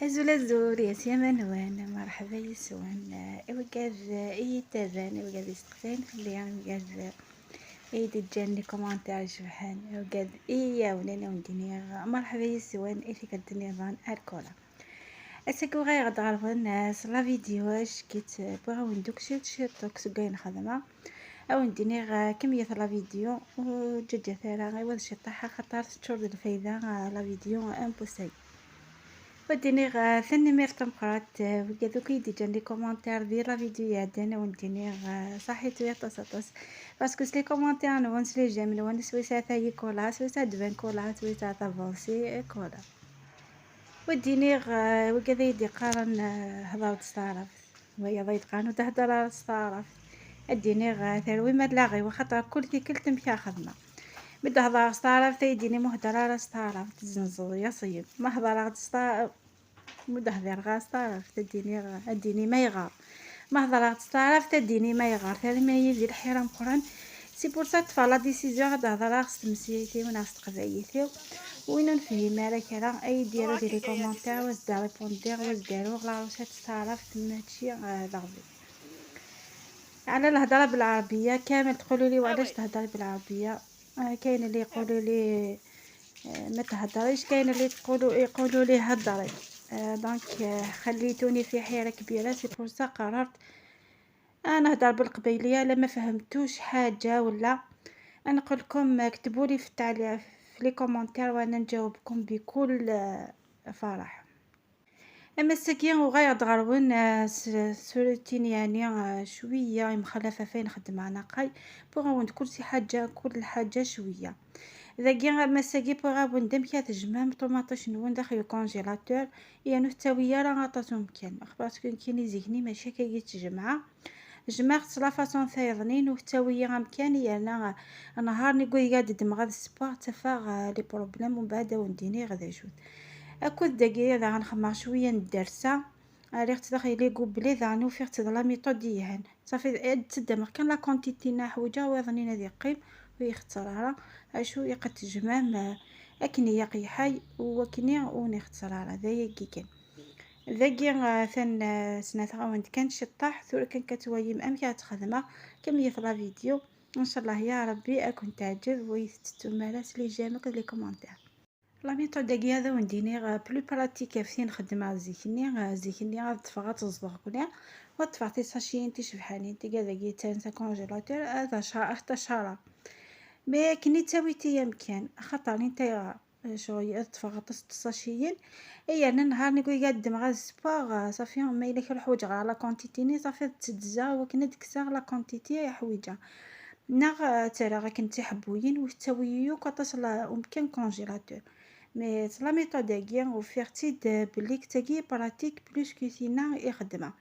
هزول الزور يا سيمن وين مرحبا يسوان وقاذ اي تابان وقاذ يستقفين في اليوم وقاذ اي تجاني كومنتار شبحان وقاذ اي ونانا وندنيا مرحبا يسوان اي فيك الدنيا ضان الكولا اسكو غير غدغر الناس لا فيديوهاش كيت بغاو ندوك شي توك سكاين خدمه او نديني كمية لا فيديو وجد ثارا غير واش طاحه خطر تشرد الفايده لا فيديو امبوسيبل وديني ثاني ميرتم قرات وكذا كيدي جاني كومونتير ديال لا فيديو يعدنا ونديني صحيت ويا طاس باسكو لي كومونتير نونس لي جيم نون سويسا تاي كولا سويسا دبان كولا سويسا تافونسي كولا وديني وكذا يدي قارن هضاوت صارف وهي ضيت قانو تهدر صارف اديني ثروي ما لاغي وخاطر كل تمشي خدمه بدا هضر صارف تيديني مهدره صارف تزنزو يا صيب ما هضر صارف مدهدر غاس طرف تديني ما يغار ما هضرات طرف تديني ما يغار ثاني ما يدير الحرام قران سي بور سا تفا لا ديسيزيون غدا هضر خص تمسيتي وناس تقبايتي وين نفهم عليك راه اي ديروا لي كومونتير واش دا ريبوندير واش داروا غلا روسات طرف تماشي ضغبي على الهضره بالعربيه كامل تقولوا لي وعلاش تهضري بالعربيه كاين اللي يقولوا لي ما تهضريش كاين اللي يقولوا لي هضري دونك خليتوني في حيرة كبيرة سي بور سا قررت انا نهضر بالقبيليه. لما فهمتوش حاجه ولا انا نقول لكم اكتبوا لي في التعليق في لي كومونتير وانا نجاوبكم بكل فرح. اما السكين وغير دغرون سولتين يعني شويه مخلفه فين خدم انا قاي بغاو كل شي حاجه كل حاجه شويه ذاكي مساكي بغا وندم كي تجمع طوماطيش نون داخل الكونجيلاتور يعني حتى راه عطاتهم كان باسكو كاين زيكني ماشي كي تجمع جمعت لا فاصون ثايرنين وحتى هي غامكاني انا نهار نقول قاعد دمغ هذا السبور تفاغ لي بروبليم ومن بعد ونديني غدا جود اكل دقيقه ذا غنخمر شويه ندرسه ريحت داخل لي قبلي ذا نوفير لا ميثود ديالها صافي تدمر كان لا كونتيتي نا حوجه وظنينا ذي قيم ويختارها اشو يقد تجمع اكني يقي حي وكني ونختارها هذا يكيكن ذاكي ثان سنه غاوند كان شطاح ثور كان كتوايم ام كتخدمه كمية لا فيديو ان شاء الله يا ربي اكون تعجب ويثتو مالات لي جامك لي كومونتير لا ميثود داكي هذا ونديني بلو براتيك فين نخدم زيكني غاد تفغات الصباح كلها وطفعتي ساشي انت شبحاني انت كذا تنسى كونجيلاتور هذا شهر حتى شهر ما كني تاويتي يمكن خطر انت شويه تفغط الساشيين اي انا نهار نقول قد مع السباغ صافي ما الا الحوايج على كونتيتيني صافي تتجا وكنا ديك لا كونتيتي حويجه نغ ترى كنتي حبوين وتاويو كتصل يمكن كونجيلاتور مي لا ميثود هي وفيرتي بليك تاكي براتيك بلوس كوسينا يخدمها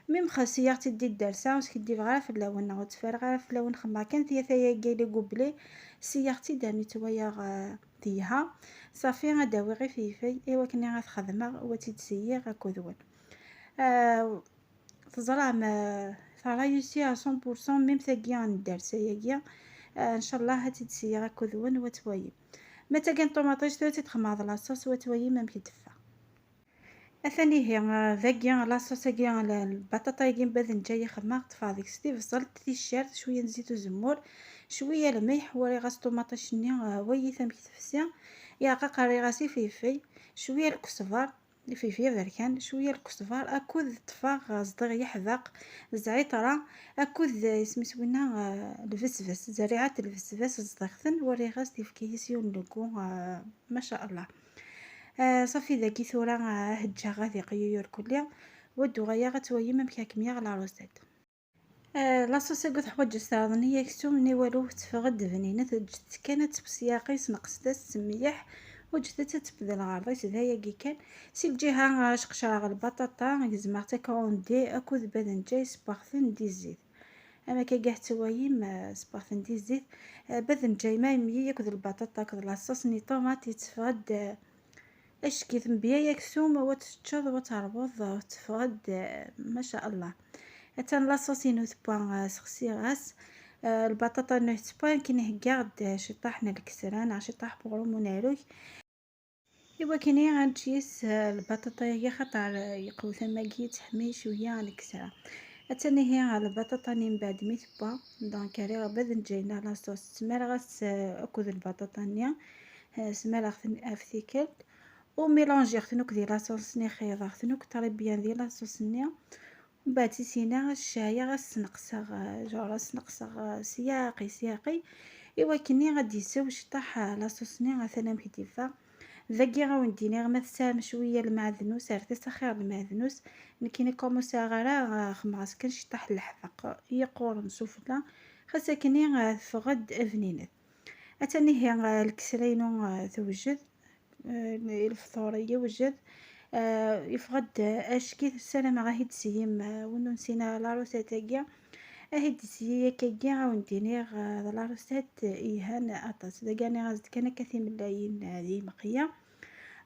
ميم خاصياتي دي الدرسه واش كدير غير في اللون وتفرغ غير في اللون خما كانت هي ثايا قايله قبلي سيارتي داني تويا تيها صافي غداوي غير فيفي ايوا كني غتخدمها وتتسير كذون تزرع فرايوسي 100% ميم ثاقيا الدرسه هي ان شاء الله هتتسير كذون وتويم متى كان طوماطيش تخمر لاصوص وتويم ما كيدفى اثاني هي ذاكيا لاصوص كيا البطاطا كي باذن جايه خماق تفاضيك ستيف زلت تيشيرت شويه زيت وزمور شويه الملح وري غاس طوماطيش ني وي ثم كتفسيا يا قاقري غاسي فيفي شويه الكزبر فيفي بركان شويه الكزبر اكود طفاغ صدغ يحذق زعتره اكود سميتونا الفسفس زريعه الفسفس صدغتن وري غاس تيفكيسيون لكو ما شاء الله صافي داكي ثورة هجا غادي قيور كلها ودو غيا غتويم مكاكمية على روسيت لاصوص قد حوايج استعظني يكسو مني والو تفغد بنينة جدت كانت بسياقي سنقصت السميح وجدت تبدل غارضيس دايا كي كان سي الجهة شقشاغ البطاطا زعما تاكوندي اكود بدن جاي سباغثن دي الزيت اما كي كاع تويم سباغثن دي الزيت بدن جاي ما يمي ياكد البطاطا كد لاصوص ني طوماطي تفغد اش كي ثمبيا يكسوم وتشوض وتربوض وتفغد ما شاء الله حتى لاصوصي نوثبا سخسي غاس البطاطا نوثبا كي نهكارد شي طاحنا الكسران عشي طاح بغرو منالوك إوا كاينين غنجيس البطاطا خطر يقوي ثما كي تحمي شويه نكسرها. اتاني هي البطاطا من بعد مي تبا دونك راه بعد نجينا لاصوص تمال غاس اكل البطاطا نيا سمال افتيكل وميلونجي ختنوك ديال لاصوص ني خيضه ختنوك طري بيان ديال لاصوص نيا ومن بعد سينا الشايه غاس نقصها جو راس نقصها سياقي ايوا كني غادي يساو شطح لاصوص ني مثلا كيتيفا ذاكي غنديني غما تسالم شويه المعدنوس عرفتي سخير المعدنوس نكيني كوموسا غرا خماس كنشطح الحفاق هي قورن سفلى خاصها كني فغد افنينات اتاني هي الكسرينو توجد الفطوريه وجد يفغد اشكي السلام راهي تسيم ونو نسينا لا روسيتاكيا اهي تسيي كيكيا ونديني لا روسيت ايهان اطاس داكاني غازد كان كثير ملايين هذه مقيه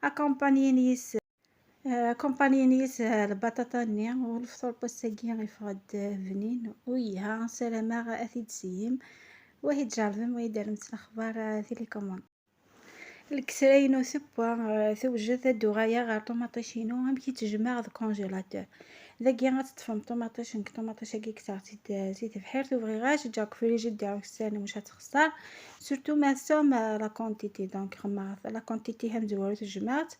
اكومبانينيس كومبانينيس البطاطا ني والفطور بساكي يفغد فنين ويها سلامة اثيد سيم وهي تجربم وهي دار الاخبار تيليكوموند الكسرين وسبا توجد دغايا غير طوماطيشينو هم كي تجمع ذا كونجيلاتور ذاكي غتطفم طوماطيش كي كثرتي زيت بحير تبغي غاش جاك فريجي ديالك السنه مش هتخسر سورتو ما سوم لا كونتيتي دونك خما لا كونتيتي هم زوارو تجمعت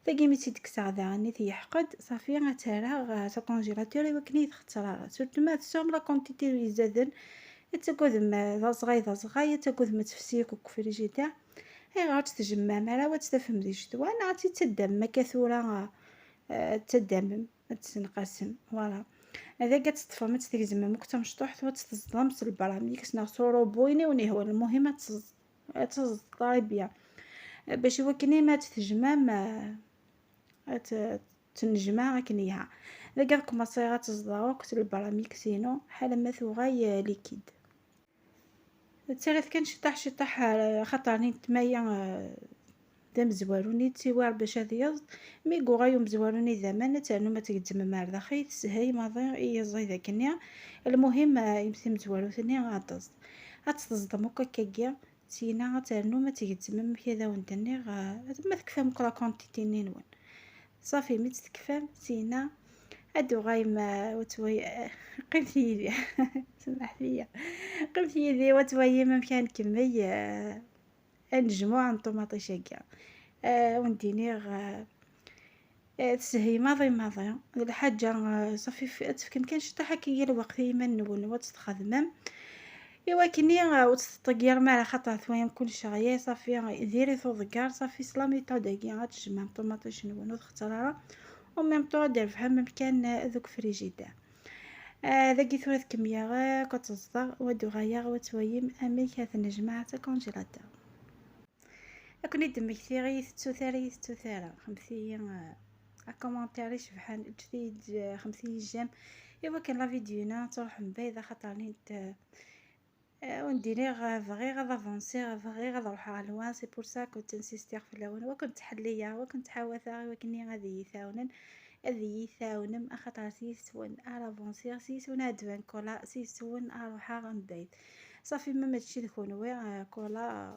ذاكي مي تيدكسا داني تيحقد صافي غترى تا كونجيلاتور وكني تختار سورتو ما سوم لا كونتيتي يزادن تاكل ما صغاي تاكل ما تفسيك وكفريجيتا هي غات تجمع مالا وتفهم دي شتو انا عرفتي تدم كثوره تدمم تنقسم فوالا هذا كتطفى تتزمم مكتم مشطوح وتصدم البراميك سنا صورو بويني وني هو المهم تصدري بيا باش هو كني ما تتجمم تنجمع كنيها ذاك كما تصداو كتر البراميك سينو حال ما ثوغاي ليكيد الثالث كان شطح خطرني تمايا دام زواروني تيوار باش هذا مي غايوم زواروني زمان تانو ما تقدم مع داخل تسهي ما اي زايده كنيا المهم يمسي مزوارو ثاني غاطز غتصدمو كاكيا تينا تانو ما تقدم كذا وندني ما تكفى مكرا كونتيتي نين صافي مي تكفى تينا هادو غايما وتوي قمت يدي سمح ليا قمت يدي وتوي ما كان كمي نجمو عن طوماطيشاكا ونديني تسهي ماضي الحاجه صافي كان كنشطح هكايا الوقت ما نون وتخدمم ايوا كني وتطير مع خطره ثويا كل شغيه صافي ديري ذكر صافي سلامي داكي غتجمع طوماطيش نون وتختارها وميم طو دير فحال كان ذوك فريجيدير داكي ثلاث كميه غا كتصدر ودغيا وتويم امي كتنجمع حتى كونجيلاتور كوني دمك ثيغي ثلاثه خمسيه كومونتير شبحال جديد 50 جيم ايوا كان لا فيديونا تروح مبيضه خاطرني ونديري غافغي غافونسي غافغي غنروح على لوان سي بور سا كنت نسيستير في اللون وكنت حليه وكنت حاوثا وكني غادي يثاونن هذه يثاونم خاطر سيسون افونسي سيسون ادفان كولا سيسون اروح غنبيض صافي ما ماشي الكونوي كولا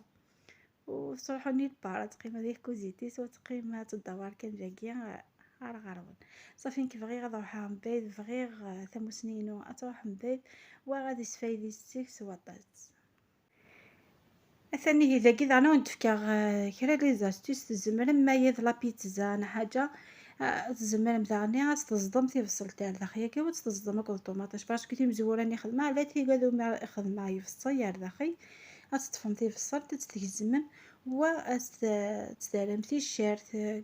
وصراحة البارا تقيمة ديال كوزيتي سو تقيمة الدوار كان جاكيا غرون صافي كيفغي غنروح نبيض فغير ثموسنينو تروح نبيض وغادي سفايدي ستيكس وطات ثاني هذا كذا انا نتفكر كرا لي زاستيس تزمر ما يد لا بيتزا انا حاجه تزمر مزغني تصدم تيفصل تاع داخيا كي تصدم كل طوماطيش باش كنتي مزوراني خدمه على تيقادو ما خدمه يفصل يا داخي تطفم تيفصل تتزمم و تستلمتي الشيرت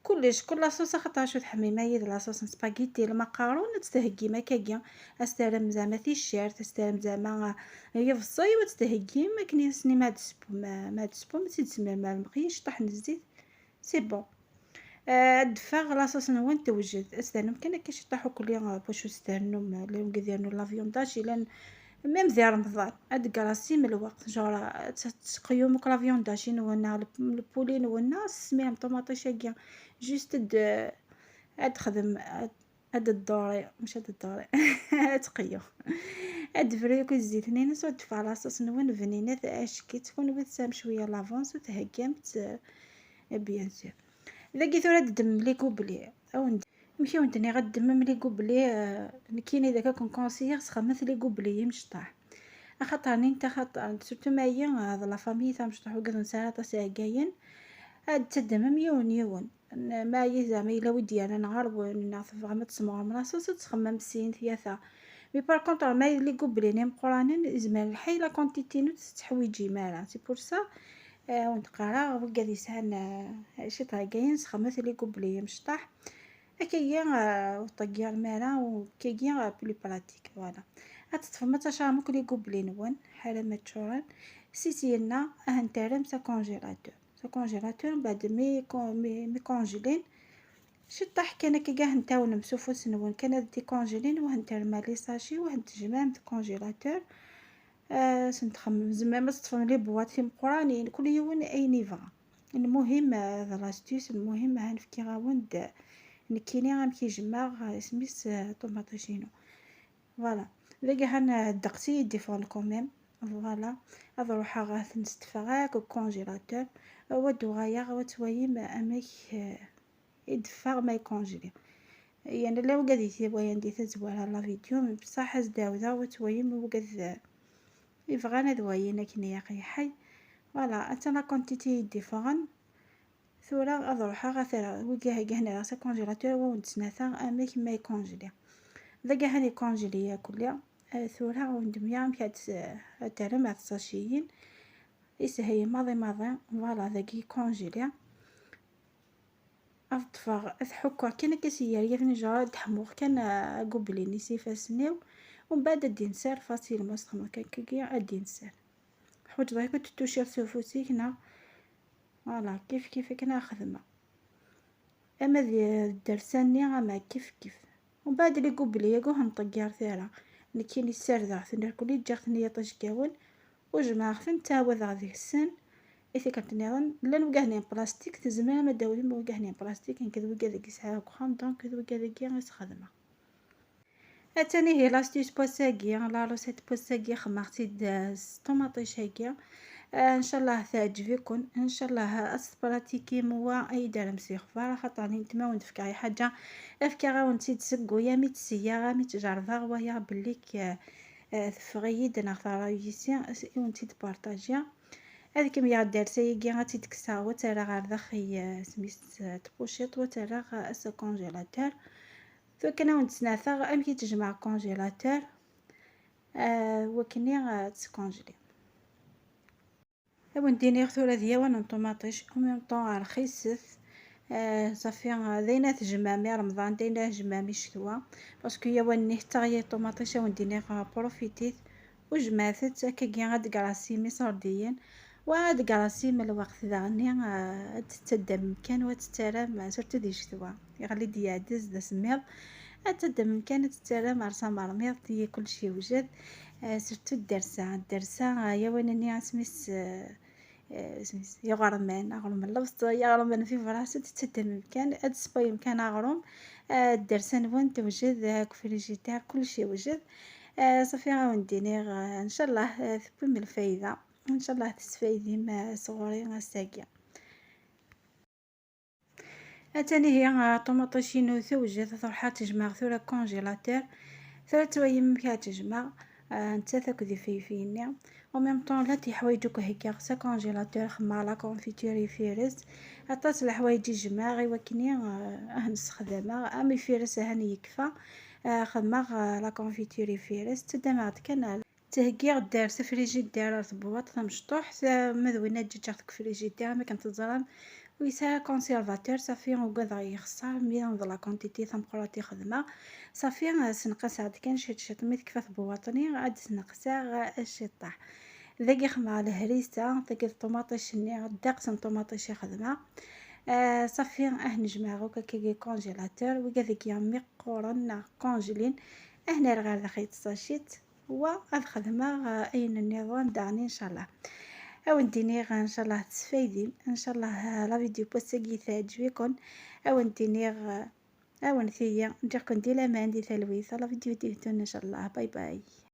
كلش كل لاصوص خاطر شو تحمي ما يد لاصوص سباغيتي المقارون تستهكي ما كاكيا استلم زعما تيشيرت استلم زعما هي في الصيف وتستهكي ما كنيسني ما تسبو ما تسبو ما تسمى ما المقيش طحن الزيت سي بون دفا لاصوص نوان توجد استنم كان كاش طاحو كل يوم باش استنم اليوم كديروا لافيون داش لان ميم ذي رمضان هاد كراسي من الوقت جورا تقيوم كلافيون داشي نونا البولين نونا سميهم طوماطيش كاع جوست هاد خدم هاد الدوري مش هاد الدوري تقيو هاد فريكو الزيتنين سو دفع لاصوص نون فنينات اش كي تكون بتسام شويه لافونس وتهكمت بيان سور ذاك ثورة دم لي قبلي او نمشيو ندني غدمم لي قبلي. كاين داك كونسيير خمس لي قبلي مشطح اخاطرني انت خاطر سورتو معايا هاد لا فامي تاع مشطح وكذا نسالي طاسي كاين هاد تدمم يون يون معايا زعما الا ودي انا نهار نعرف زعما تسمع من راسو تخمم سين ثلاثه. مي بار كونطر ما لي قبلي مقرانين زعما الحي لا كونتيتي نو تحويجي مالا سي بور سا. ونتقرا وقال يسهل شي طاقين خمس لي قبلي مشطح هكايا. وطيار مالا وكايا بلي براتيك فوالا. هتتفهم تشامك لي قبلي نون حاله ما تشورن سيتينا هنترم سا كونجيلاتور. سا كونجيلاتور بعد مي كونجيلين شطح كان كيكا نتاو نمسوفو سنون كان دي كونجيلين وهنترمى لي ساشي وهنتجمع في كونجيلاتور. سنتخمم زعما ما تطفم لي بواطي مقرانين كل يوم اي نيفا. المهم هذا لاستيس المهم هنفكي غاوند نكيني غام كيجمع سميس طوماطيشينو فوالا. لقى هنا دقتي ديفون كوميم فوالا. هذا روحها غاث نستفراك الكونجيلاتور ودو غايا وتويم امك يدفع ما يكونجيلي. يعني لو قديتي بغي ندي تزوالها لا فيديو بصح زداودا وتويم وقد يفغانا دوينا كني يا حي فوالا. انت لا كونتيتي ديفون ثورة أضرحها غثرة وجاه جهنا راسا كونجيلاتور ونتسناثا أميك ما يكونجلي ذاك هاني كونجلي كلها. ثورة وندميا مكاد ترى مع الساشيين هي ماضي فوالا ذاكي كونجلي أطفغ أثحكر كان كسيار يفني جارد حموخ كان قبلي نسي فاسنيو ومن بعد الدين سار فاصيل مصخمة كاكيا الدين سار حوج ضايقة تتوشير سوفوسي هنا فوالا كيف كنا خدمة. اما الدرساني اما كيف ومن بعد اللي قبلي يقوه نطيار ثارة نكيني السردة ثنا كلي جاختني يطشكاون وجمع خفنتا وذا ذيك السن إذا كانت نيران لان وقهني بلاستيك تزمان ما داوي ما وقهني بلاستيك ان كذا وقا ذيك يسحاق وخام دونك كذا وقا ذيك يغيس خدمة. اتاني هي لاستيس بوساقيا لا روسيت بوساقيا خمختي داز طوماطيش هكيا. ان شاء الله تعجبكم ان شاء الله اسبراتيكي موا اي دار مسيخ فارا خاطرني نتما ونفكر اي حاجه افكار ونتي تسقو يا ميت سياره ميت جرفا ويا بليك تفغيد نختار يسي ونتي تبارطاجيا هذيك يا دارسي كي غاتي تكسا وترى غير داخي سميت تبوشيط وترى اس كونجيلاتور فكنا ونتسناثا ام كي تجمع كونجيلاتور وكني تسكونجلي ونديني ثورة ديال نطوماطيش ومن طون رخيصت. صافي دينا تجمامي رمضان دينا جمامي شتوا باسكو يا وني حتى طوماطيش ونديني بروفيتيت وجمعت كي غاد كراسيمي صرديين وعاد كراسيم الوقت ذاني تتدم كان وتترى ما صرت دي شتوا يغلي ديادز دا سميض تتدم كانت تترى مرسى مرميض دي كل شيء وجد. صرت الدرسة يا ونني اسميس يغرمان أغرم اللبس يغرمان في فراسة تتدم كان أدسبايم كان أغرم. الدرسان وانت وجد كفريجيتار كل شيء وجد. صافي غاونديني ان شاء الله ثبي من الفايدة ان شاء الله تستفيدي مع صغوري غاساكيا. اتاني هي طوماطيشينو توجد ثروحات تجمع ثورة كونجيلاتور ثلاث ويم فيها تجمع. نتا تاكدي فيني وميم طون لا تي حوايجك هكا سا كونجيلاتور خما لا كونفيتوري فيرس عطات الحوايج يجمع غي وكني نستخدمها امي فيرس هاني يكفى. خدمة لا كونفيتوري فيرس تدمعت كان تهكي دار سفريجيدار طبوات مشطوح مذوينات دجاج فريجيدار ما كانت تزرم ويسا كونسيرفاتور صافي وقضا يخسر ميان لا كونتيتي ثم قراتي خدمه صافي سنقص عاد كان شيت ميت كفاف بواطني عاد سنقصا الشطاح ذاك خمع الهريسه ذاك الطوماطيش ني داقسن طوماطيش خدمه. صافي نجمعو كي كونجيلاتور وكذاك يامي قورن كونجلين هنا غير دخيت الساشيت والخدمه اين النظام دعني ان شاء الله او نديني ان شاء الله تستفيدين ان شاء الله لا فيديو بوسكي تعجبكم او نديني او نثيا نجيكم ديلا ما عندي تلويث لا فيديو ديتون ان شاء الله باي باي.